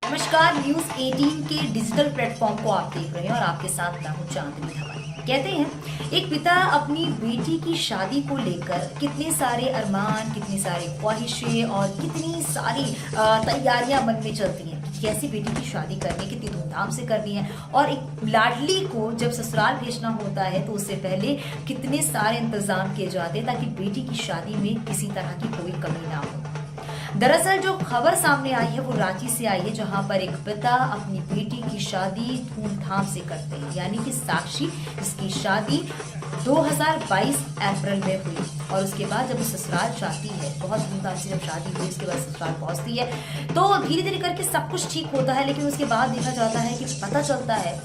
नमस्कार, न्यूज 18 के digital platform को आप देख रहे हैं और आपके साथ मैं हूं चांदनी धवन। कहते हैं एक पिता अपनी बेटी की शादी को लेकर कितने सारे अरमान, कितनी सारी ख्वाहिशें और कितनी सारी तैयारियां मन में चलती हैं। कैसी बेटी की शादी करनी, कितनी धूमधाम से करनी है और एक लाडली को जब ससुराल भेजना होता है तो उससे पहले कितने सारे इंतजाम किए जाते हैं ताकि बेटी की शादी में किसी तरह की कोई कमी ना हो। दरअसल जो खबर सामने आई है वो रांची से आई है, जहां पर एक पिता अपनी बेटी की शादी धूमधाम से करते हैं, यानी कि साक्षी, जिसकी शादी 2022 अप्रैल में हुई और उसके बाद जब वो ससुराल जाती है, बहुत धूमधाम से जब शादी हुई उसके बाद ससुराल पहुंचती है तो धीरे धीरे करके सब कुछ ठीक होता है। लेकिन उसके बाद देखा जाता है कि पता चलता है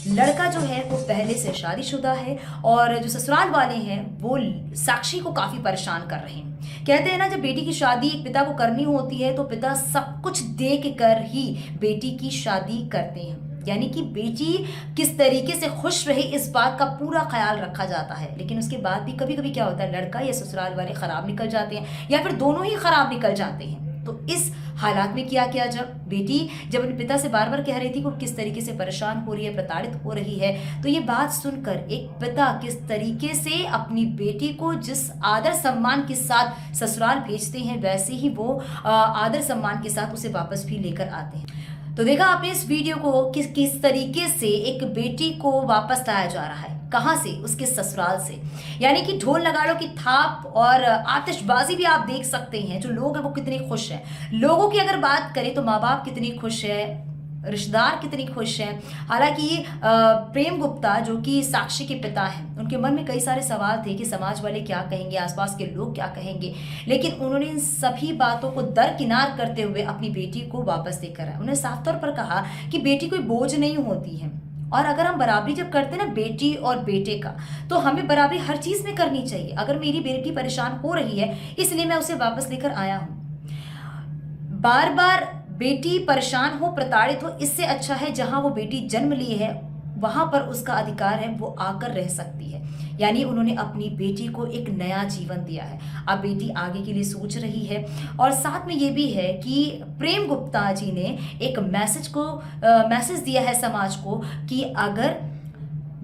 लड़का जो है वो पहले से शादीशुदा है और जो ससुराल वाले हैं वो साक्षी को काफी परेशान कर रहे हैं। कहते हैं ना, जब बेटी की शादी एक पिता को करनी होती है तो पिता सब कुछ देख कर ही बेटी की शादी करते हैं, यानी कि बेटी किस तरीके से खुश रहे इस बात का पूरा ख्याल रखा जाता है। लेकिन उसके बाद भी कभी कभी क्या होता है, लड़का या ससुराल वाले खराब निकल जाते हैं या फिर दोनों ही खराब निकल जाते हैं। तो इस हालात में क्या किया, जब बेटी जब अपने पिता से बार बार कह रही थी कि वो किस तरीके से परेशान हो रही है, प्रताड़ित हो रही है, तो ये बात सुनकर एक पिता किस तरीके से अपनी बेटी को जिस आदर सम्मान के साथ ससुराल भेजते हैं वैसे ही वो आदर सम्मान के साथ उसे वापस भी लेकर आते हैं। तो देखा आपने इस वीडियो को किस तरीके से एक बेटी को वापस लाया जा रहा है, कहां से, उसके ससुराल से। यानी कि ढोल नगाड़ों की थाप और आतिशबाजी भी आप देख सकते हैं। जो लोग हैं वो कितने खुश हैं। लोगों की अगर बात करें तो माँ बाप कितनी खुश है, रिश्तेदार कितनी खुश हैं। हालांकि प्रेम गुप्ता जो कि साक्षी के पिता हैं, उनके मन में कई सारे सवाल थे कि समाज वाले क्या कहेंगे, आसपास के लोग क्या कहेंगे, लेकिन उन्होंने इन सभी बातों को दरकिनार करते हुए अपनी बेटी को वापस लेकर आए। उन्होंने साफ तौर पर कहा कि बेटी कोई बोझ नहीं होती है और अगर हम बराबरी जब करते हैं ना बेटी और बेटे का, तो हमें बराबरी हर चीज में करनी चाहिए। अगर मेरी बेटी परेशान हो रही है इसलिए मैं उसे वापस लेकर आया हूं। बार बार बेटी परेशान हो, प्रताड़ित हो, इससे अच्छा है जहां वो बेटी जन्म ली है वहां पर उसका अधिकार है, वो आकर रह सकती है। यानी उन्होंने अपनी बेटी को एक नया जीवन दिया है। अब बेटी आगे के लिए सोच रही है और साथ में ये भी है कि प्रेम गुप्ता जी ने एक मैसेज दिया है समाज को कि अगर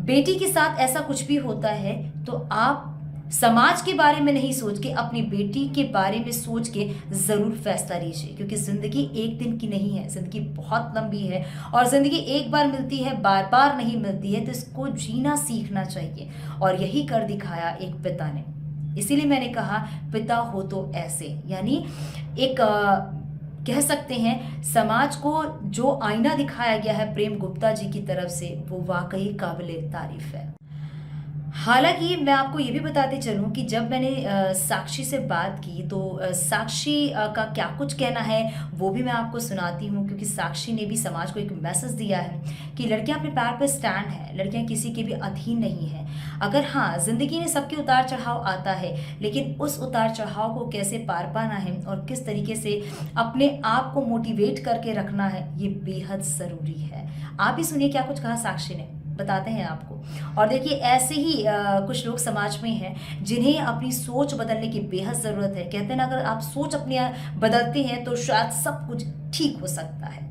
बेटी के साथ ऐसा कुछ भी होता है तो आप समाज के बारे में नहीं सोच के अपनी बेटी के बारे में सोच के जरूर फैसला लीजिए, क्योंकि जिंदगी एक दिन की नहीं है, जिंदगी बहुत लंबी है और जिंदगी एक बार मिलती है, बार बार नहीं मिलती है, तो इसको जीना सीखना चाहिए। और यही कर दिखाया एक पिता ने। इसीलिए मैंने कहा पिता हो तो ऐसे, यानी एक कह सकते हैं समाज को जो आईना दिखाया गया है प्रेम गुप्ता जी की तरफ से वो वाकई काबिले तारीफ है। हालांकि मैं आपको ये भी बताते चलूं कि जब मैंने साक्षी से बात की तो साक्षी का क्या कुछ कहना है वो भी मैं आपको सुनाती हूँ, क्योंकि साक्षी ने भी समाज को एक मैसेज दिया है कि लड़कियां अपने पैर पर स्टैंड है, लड़कियां किसी के भी अधीन नहीं है। अगर हाँ, जिंदगी में सबके उतार चढ़ाव आता है, लेकिन उस उतार चढ़ाव को कैसे पार पाना है और किस तरीके से अपने आप को मोटिवेट करके रखना है, ये बेहद ज़रूरी है। आप ही सुनिए क्या कुछ कहा साक्षी ने, बताते हैं आपको। और देखिए ऐसे ही कुछ लोग समाज में हैं जिन्हें अपनी सोच बदलने की बेहद ज़रूरत है। कहते हैं ना, अगर आप सोच अपनी बदलते हैं तो शायद सब कुछ ठीक हो सकता है।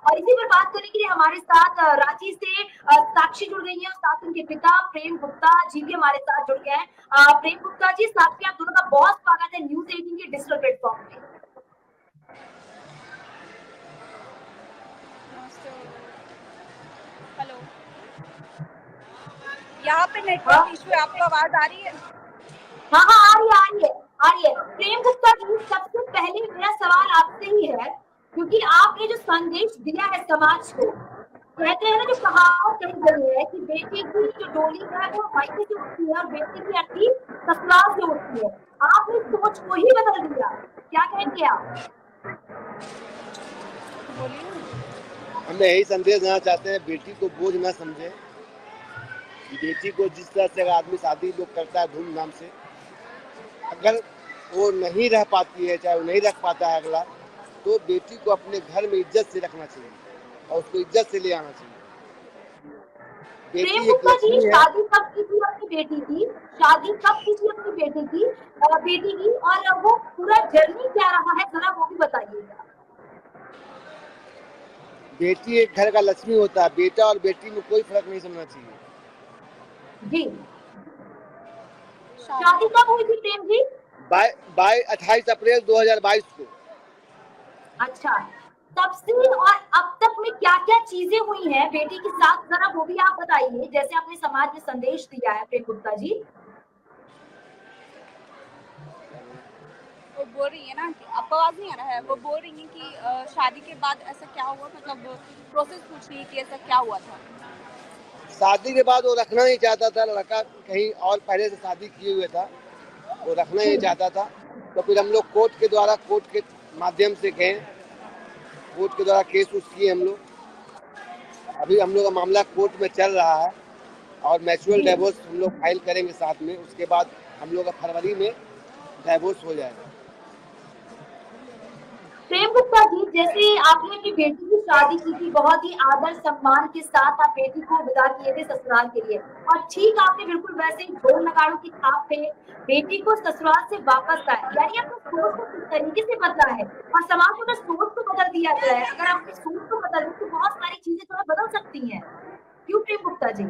और इसी पर बात करने के लिए हमारे साथ रांची से साक्षी जुड़ गई है और साथ उनके पिता प्रेम गुप्ता जी भी हमारे साथ जुड़ गए हैं। प्रेम गुप्ता जी, साक्षी, आप दोनों का बहुत स्वागत है न्यूज 18 के डिजिटल प्लेटफॉर्म पे। हेलो, यहाँ पे नेटवर्क इशू है, आपको आवाज आ रही है? हाँ हाँ, आ रही है, आ रही है, आ रही है। प्रेम गुप्ता जी, सबसे पहले मेरा सवाल आपसे ही है, क्योंकि आपने जो संदेश दिया है समाज को, कहते हैं ना, जो कहावत कही गई है कि बेटी की जो डोली है वो मायके से उठती है और बेटी की अर्थी ससुराल से उठती है। आपने सोच को ही बदल दिया, क्या कहेंगे आप? हम यही संदेश देना चाहते हैं, बेटी को बोझ न समझे। बेटी को जिस तरह से आदमी शादी लोग करता है धूमधाम से, अगर वो नहीं रह पाती है, चाहे वो नहीं रख पाता है अगला, तो बेटी को अपने घर में इज्जत से रखना चाहिए और उसको इज्जत से ले आना चाहिए। प्रेम गुप्ता जी, शादी कब की थी अपनी बेटी की? शादी कब की थी अपनी बेटी की और वो पूरा जर्नी क्या रहा है, जरा वो भी बताइएगा। बेटी एक घर का लक्ष्मी होता है, बेटा और बेटी में कोई फर्क नहीं समझना चाहिए। जी, शादी कब हुई थी प्रेम जी? 28 अप्रैल 2022 को। अच्छा, तब से और अब तक में क्या क्या चीजें हुई हैं बेटी के साथ, जरा वो भी आप बताइए, जैसे आपने समाज में संदेश दिया है प्रेम गुप्ता जी। वो बोल रही है ना कि आपको आवाज नहीं आ रहा है, वो बोल रही है कि शादी के बाद ऐसा क्या हुआ, मतलब प्रोसेस पूछ रही है कि ऐसा क्या हुआ था। शादी के बाद वो रखना नहीं चाहता था, लड़का कहीं और पहले से शादी किए हुए था, वो रखना नहीं चाहता था। तो फिर हम लोग कोर्ट के माध्यम से गए, कोर्ट के द्वारा केस उस किए हम लोग। अभी हम लोग का मामला कोर्ट में चल रहा है और म्यूचुअल डिवोर्स हम लोग फाइल करेंगे साथ में। उसके बाद हम लोग का फरवरी में डिवोर्स हो जाएगा। प्रेम गुप्ता जी, जैसे आपने अपनी बेटी की शादी की थी, बहुत ही आदर सम्मान के साथ आप बेटी को विदा किए थे ससुराल के लिए, और ठीक आपने बिल्कुल वैसे ही ढोल नगाड़ों की थाप पे बेटी को ससुराल से वापस लाया, यानी आपने सोच को किस तरीके से बदला है। और समाज में अगर सोच को बदल दिया जाए, अगर आप अपनी सोच को बदल तो बहुत सारी चीजें थोड़ा बदल सकती हैं, क्यों प्रेम गुप्ता जी?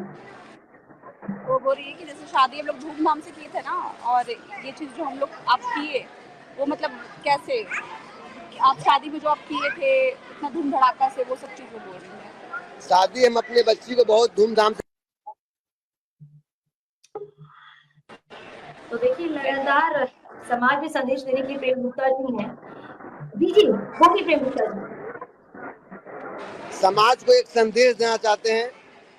वो बोल रही है कि जैसे शादी हम लोग धूमधाम से किए थे ना, और ये चीज़ जो हम लोग आप किए वो मतलब कैसे आप शादी में जो आप किए थे इतना धूम धड़ाका से, वो सब चीज़ वो बोल रही है। शादी हम अपने बच्ची को बहुत धूमधाम से। तो देखिए, लगातार समाज में संदेश देने के लिए प्रेम गुप्ता जी हैं। जी जी, बोलिए प्रेम गुप्ता जी। समाज को एक संदेश देना चाहते हैं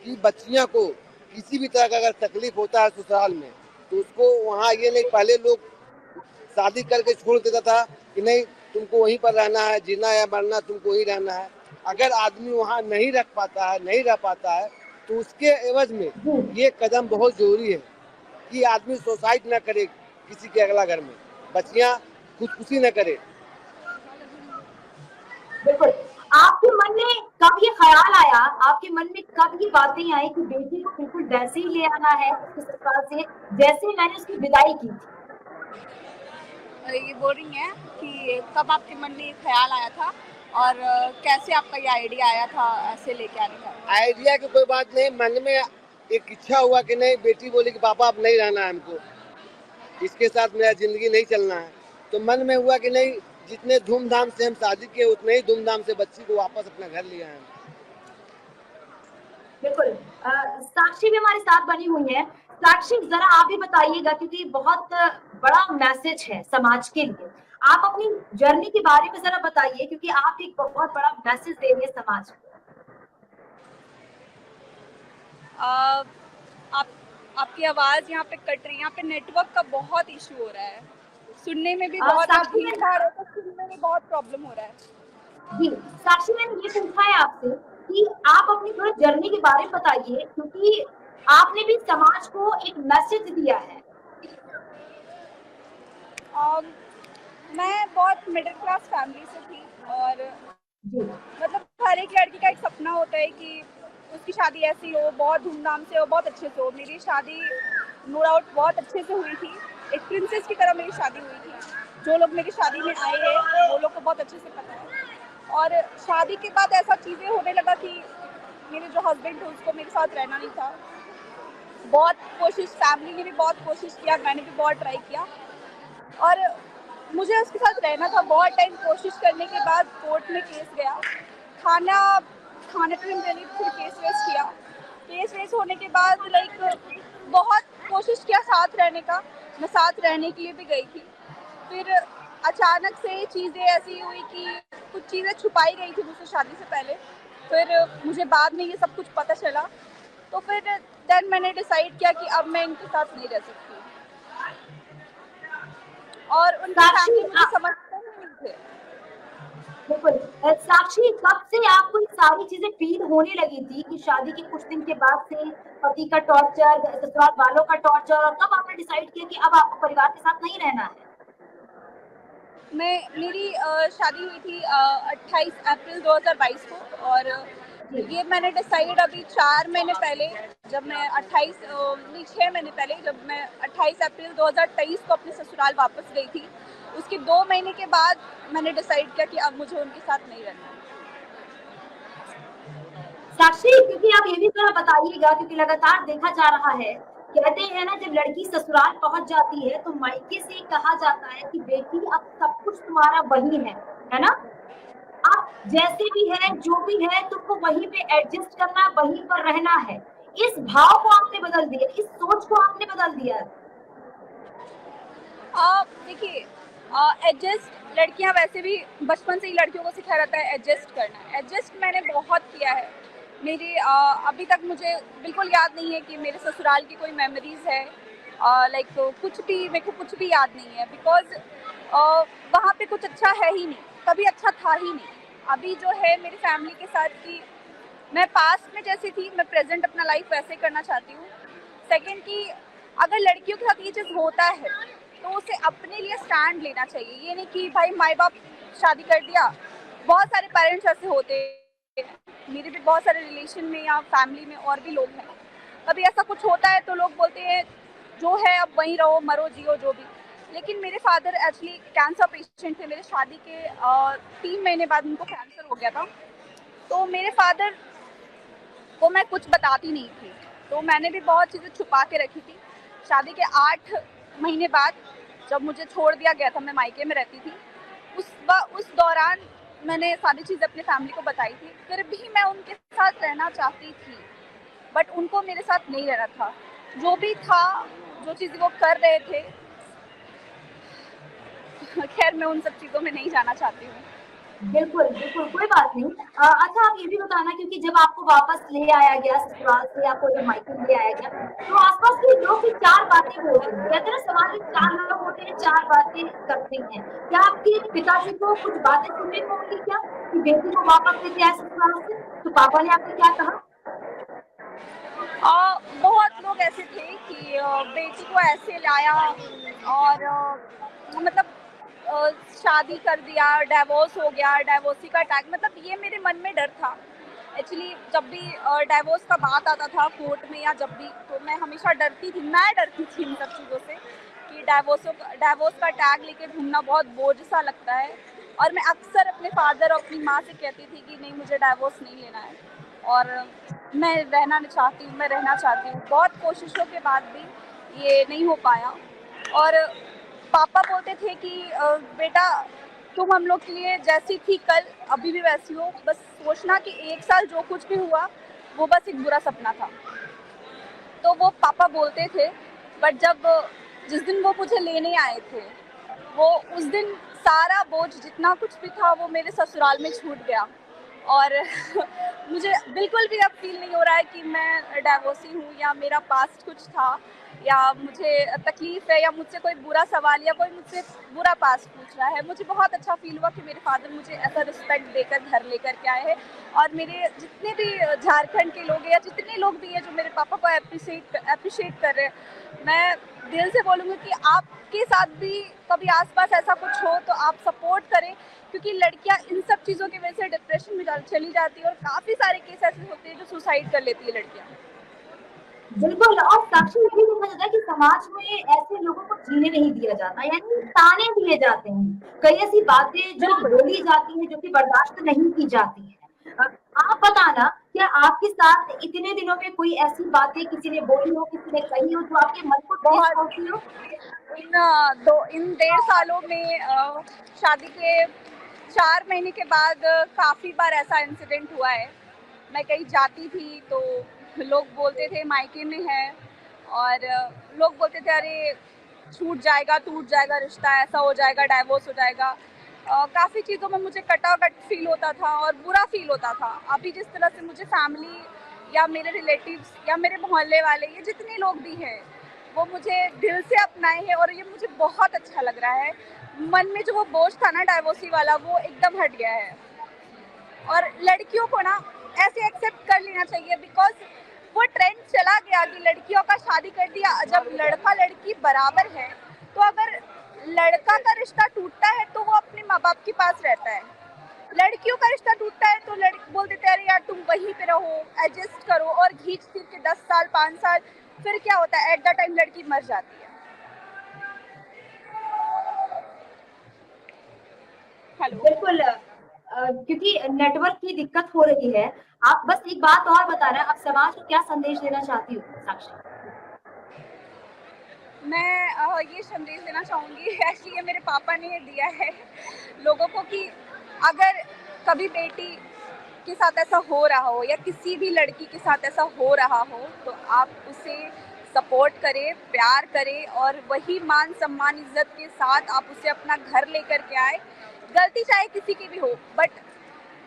कि बच्चियां को किसी भी तरह का अगर तकलीफ होता है ससुराल में, तो उसको वहाँ ये नहीं, पहले लोग शादी करके छोड़ देता था कि नहीं तुमको वहीं पर रहना है, जीना या मरना तुमको वहीं रहना है। अगर आदमी वहाँ नहीं रह पाता है तो उसके एवज में ये कदम बहुत जरूरी है कि आदमी सुसाइड ना करे किसी के अगला घर में, बच्चियां खुदकुशी न करे। बिल्कुल, आपके मन में कब ये ख्याल आया, आपके मन में कब ये बातें आई कि बेटी को बिल्कुल वैसे ही ले आना है उसके ससुराल से जैसे मैंने उसकी विदाई की थी? ये बोल रही हैं कि कब आपके मन में ये ख्याल आया था और कैसे आपका ये आइडिया आया था ऐसे लेके आने का। आइडिया की कोई बात नहीं, मन में एक इच्छा हुआ कि नहीं, बेटी बोली कि पापा अब नहीं रहना है हमको, इसके साथ मेरा जिंदगी नहीं चलना है। तो मन में हुआ कि नहीं, जितने धूमधाम से हम शादी किए उतने ही धूमधाम से बच्ची को वापस अपना घर ले आए। बिल्कुल। साक्षी भी हमारे साथ बनी हुई है। साक्षी, जरा आप भी बताइएगा, क्योंकि बहुत बड़ा मैसेज है समाज के लिए। आप अपनी जर्नी के बारे में जरा बताइए, क्योंकि आप एक बहुत बड़ा मैसेज दे रही है समाज को। आप आपकी आवाज़ यहाँ पे कट रही है, यहाँ पे नेटवर्क का बहुत इशू हो रहा है, सुनने में भी बहुत, आप साक्षी, भीड़ भाड़ है तो सुनने में बहुत प्रॉब्लम हो रहा है। जी साक्षी, मैंने ये पूछा है आपसे कि आप अपनी थोड़ी जर्नी के बारे में बताइए, क्योंकि आपने भी समाज को एक मैसेज दिया है। मैं बहुत मिडिल क्लास फैमिली से थी, और मतलब हर एक लड़की का एक सपना होता है कि उसकी शादी ऐसी हो, बहुत धूमधाम से हो, बहुत अच्छे से हो। मेरी शादी नो डाउट बहुत अच्छे से हुई थी, एक प्रिंसेस की तरह मेरी शादी हुई थी। जो लोग मेरी शादी में आए हैं वो लोग को बहुत अच्छे से पता है। और शादी के बाद ऐसा चीज़ें होने लगा कि मेरे जो हस्बैंड थे उसको मेरे साथ रहना नहीं था। बहुत कोशिश, फैमिली ने भी बहुत कोशिश किया, मैंने भी बहुत ट्राई किया, और मुझे उसके साथ रहना था। बहुत टाइम कोशिश करने के बाद कोर्ट में केस गया, खाने पे मैंने फिर केस वेस होने के बाद बहुत कोशिश किया साथ रहने का, मैं साथ रहने के लिए भी गई थी। फिर अचानक से चीज़ें ऐसी हुई कि कुछ चीज़ें छुपाई गई थी मुझसे शादी से पहले, फिर मुझे बाद में ये सब कुछ पता चला। तो फिर देन मैंने डिसाइड किया कि अब मैं इनके साथ नहीं रह सकती, और उनकी फैमिली मुझे समझते नहीं थे। बिल्कुल। साक्षी, कब से आपको ये सारी चीजें फील होने लगी थी कि शादी के कुछ दिन के बाद से पति का टॉर्चर, ससुराल वालों का टॉर्चर, और कब आपने डिसाइड किया कि अब आपको परिवार के साथ नहीं रहना है? मेरी शादी हुई थी 28 अप्रैल 2022 को, और ये मैंने डिसाइड अभी 4 महीने पहले, जब मैं 6 महीने पहले, जब मैं 28 अप्रैल 2023 को अपने ससुराल वापस गई थी, उसके 2 महीने के बाद मैंने डिसाइड किया कि अब मुझे उनके साथ नहीं रहना। साक्षी, क्योंकि आप ये भी थोड़ा बताइएगा, क्योंकि लगातार देखा जा रहा है, कहते हैं ना, जब लड़की ससुराल पहुंच जाती है तो मायके से कहा जाता है कि बेटी अब सब कुछ तुम्हारा वही है ना, आप जैसे भी है जो भी है तुमको वहीं पे एडजस्ट करना है, वहीं पर रहना है। इस भाव को आपने बदल दिया, इस सोच को आपने बदल दिया। देखिए, एडजस्ट लड़कियां वैसे भी बचपन से ही लड़कियों को सिखाया जाता है एडजस्ट करना। एडजस्ट मैंने बहुत किया है। मेरी अभी तक मुझे बिल्कुल याद नहीं है कि मेरे ससुराल की कोई मेमोरीज है, लाइक कुछ भी मेरे को कुछ भी याद नहीं है, बिकॉज वहाँ पे कुछ अच्छा है ही नहीं, कभी अच्छा था ही नहीं। अभी जो है मेरी फैमिली के साथ की, मैं पास्ट में जैसी थी मैं प्रेजेंट अपना लाइफ वैसे करना चाहती हूँ। सेकंड की, अगर लड़कियों के साथ ये चीज़ होता है तो उसे अपने लिए स्टैंड लेना चाहिए। ये नहीं कि भाई माँ बाप शादी कर दिया, बहुत सारे पेरेंट्स ऐसे होते हैं, मेरे भी बहुत सारे रिलेशन में या फैमिली में और भी लोग हैं, कभी ऐसा कुछ होता है तो लोग बोलते हैं जो है अब वहीं रहो, मरो जियो जो भी। लेकिन मेरे फादर एक्चुअली कैंसर पेशेंट थे। मेरे शादी के 3 महीने बाद उनको कैंसर हो गया था। तो मेरे फादर को मैं कुछ बताती नहीं थी, तो मैंने भी बहुत चीज़ें छुपा के रखी थी। शादी के 8 महीने बाद जब मुझे छोड़ दिया गया था, मैं मायके में रहती थी, उस दौरान मैंने सारी चीज़ें अपने फैमिली को बताई थी। फिर भी मैं उनके साथ रहना चाहती थी, बट उनको मेरे साथ नहीं रहना था। जो भी था, जो चीज़ें वो कर रहे थे, खैर मैं उन सब चीज़ों में नहीं जाना चाहती हूँ। बिल्कुल बिल्कुल, कोई बात नहीं। अच्छा, आप ये भी बताना, क्योंकि जब आपको वापस ले आया गया ससुराल से, आपको जब मायके ले आया गया, तो आसपास के लोग भी 4 बातें बोलते हैं। कहते हैं ना, समाज में 4 लोग होते हैं, 4 बातें करते हैं। क्या आपके पिताजी को कुछ बातें सुनने को मिली क्या, कि बेटी को वापस लेके आए ससुराल से? तो पापा ने आपको क्या कहा? बहुत लोग ऐसे थे कि बेटी को ऐसे लाया और मतलब शादी कर दिया, डाइवोर्स हो गया, डाइवोर्सी का टैग, मतलब ये मेरे मन में डर था। एक्चुअली जब भी डाइवोर्स का बात आता था कोर्ट में या जब भी, तो मैं हमेशा डरती थी, मैं डरती थी इन सब चीज़ों से कि डाइवोर्स का टैग लेके घूमना बहुत बोझ सा लगता है। और मैं अक्सर अपने फादर और अपनी माँ से कहती थी कि नहीं, मुझे डाइवोर्स नहीं लेना है और मैं रहना चाहती हूँ, मैं रहना चाहती हूँ। बहुत कोशिशों के बाद भी ये नहीं हो पाया। और पापा बोलते थे कि बेटा तुम हम लोग के लिए जैसी थी कल, अभी भी वैसी हो, बस सोचना कि 1 साल जो कुछ भी हुआ वो बस एक बुरा सपना था। तो वो पापा बोलते थे, बट जब जिस दिन वो मुझे लेने आए थे, वो उस दिन सारा बोझ जितना कुछ भी था वो मेरे ससुराल में छूट गया। और मुझे बिल्कुल भी अब फील नहीं हो रहा है कि मैं डाइवोर्सी हूँ या मेरा पास्ट कुछ था या मुझे तकलीफ है या मुझसे कोई बुरा सवाल या कोई मुझसे बुरा पास्ट पूछ रहा है। मुझे बहुत अच्छा फील हुआ कि मेरे फादर मुझे ऐसा रिस्पेक्ट देकर घर लेकर के आए हैं। और मेरे जितने भी झारखंड के लोग हैं या जितने लोग भी हैं जो मेरे पापा को अप्रिशिएट कर रहे हैं, मैं दिल से बोलूँगी कि आपके साथ भी कभी आसपास ऐसा कुछ हो तो आप सपोर्ट करें, क्योंकि लड़कियां इन सब चीज़ों की वजह से डिप्रेशन में चली जाती है और काफ़ी सारे केस ऐसे होते हैं जो सुसाइड कर लेती है लड़कियां। बिल्कुल। और साक्षी, ये भी देखा जाता है कि समाज में ऐसे लोगों को जीने नहीं दिया जाता, यानी ताने दिए जाते हैं। कई ऐसी बातें जो बोली जाती हैं जो कि बर्दाश्त नहीं की जाती है। आप बताना, क्या आपके साथ इतने दिनों में कोई ऐसी बातें किसी ने बोली हो, किसी ने कही हो, जो आपके मन को ठेस बहुत पहुंची हो? इन 1.5 सालों में शादी के 4 महीने के बाद काफ़ी बार ऐसा इंसिडेंट हुआ है। मैं कहीं जाती थी तो लोग बोलते थे मायके में है, और लोग बोलते थे अरे छूट जाएगा, टूट जाएगा रिश्ता, ऐसा हो जाएगा, डाइवोर्स हो जाएगा। काफ़ी चीज़ों में मुझे कटाकट फील होता था और बुरा फील होता था। अभी जिस तरह से मुझे फैमिली या मेरे रिलेटिव्स या मेरे मोहल्ले वाले, ये जितने लोग भी हैं, वो मुझे दिल से अपनाए हैं और ये मुझे बहुत अच्छा लग रहा है। मन में जो वो बोझ था ना डाइवोर्सी वाला, वो एकदम हट गया है। और लड़कियों को ना ऐसे एक्सेप्ट कर लेना चाहिए, बिकॉज वो ट्रेंड चला गया कि लड़कियों का शादी कर दिया। जब लड़का लड़की बराबर है, तो अगर लड़का का रिश्ता टूटता है तो वो अपने माँ बाप के पास रहता है। लड़कियों का रिश्ता टूटता है तो लड़के बोल देते हैं अरे यार तुम वहीं पे रहो, एडजस्ट करो, और घींच फिर के 10 साल 5 साल फिर क्या होता है, एट द टाइम लड़की मर जाती है। हेलो। बिल्कुल। क्योंकि नेटवर्क की दिक्कत हो रही है। आप बस एक बात और बता रहे हैं, आप समाज को क्या संदेश देना चाहती हो साक्षी? मैं ये संदेश देना चाहूँगी एक्चुअली ये मेरे पापा ने दिया है लोगों को कि अगर कभी बेटी के साथ ऐसा हो रहा हो या किसी भी लड़की के साथ ऐसा हो रहा हो तो आप उसे सपोर्ट करें, प्यार करें और वही मान सम्मान इज्जत के साथ आप उसे अपना घर लेकर के आए। गलती चाहे किसी की भी हो बट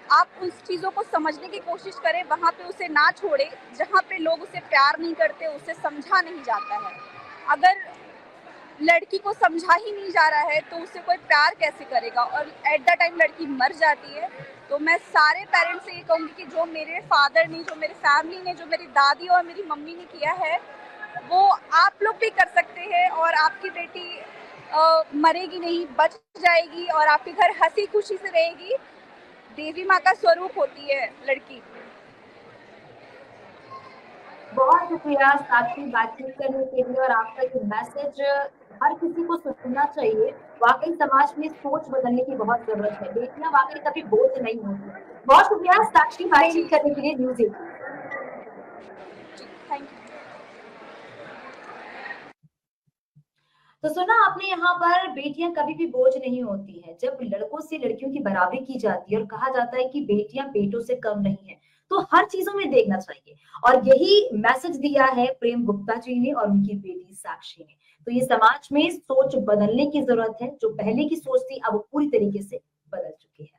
आप उस चीज़ों को समझने की कोशिश करें, वहाँ पे उसे ना छोड़े जहाँ पे लोग उसे प्यार नहीं करते, उसे समझा नहीं जाता है। अगर लड़की को समझा ही नहीं जा रहा है तो उसे कोई प्यार कैसे करेगा और एट द टाइम लड़की मर जाती है। तो मैं सारे पेरेंट्स से ये कहूँगी कि जो मेरे फादर ने, जो मेरे फैमिली ने, जो मेरी दादी और मेरी मम्मी ने किया है वो आप लोग भी कर सकते हैं और आपकी बेटी मरेगी नहीं, बच जाएगी और आपके घर हंसी खुशी से रहेगी। देवी माँ का स्वरूप होती है लड़की। बहुत शुक्रिया साक्षी बातचीत करने के लिए और आपका ये मैसेज हर किसी को सुनना चाहिए। वाकई समाज में सोच बदलने की बहुत जरूरत है, बेटियां वाकई कभी बोझ नहीं होती। बहुत शुक्रिया साक्षी बातचीत करने के लिए न्यूज़ 18। Thank you. तो सुना आपने, यहाँ पर बेटियां कभी भी बोझ नहीं होती है। जब लड़कों से लड़कियों की बराबरी की जाती है और कहा जाता है कि बेटियां बेटों से कम नहीं है, तो हर चीजों में देखना चाहिए। और यही मैसेज दिया है प्रेम गुप्ता जी ने और उनकी बेटी साक्षी ने। तो ये समाज में सोच बदलने की जरूरत है। जो पहले की सोच थी अब पूरी तरीके से बदल चुकी है।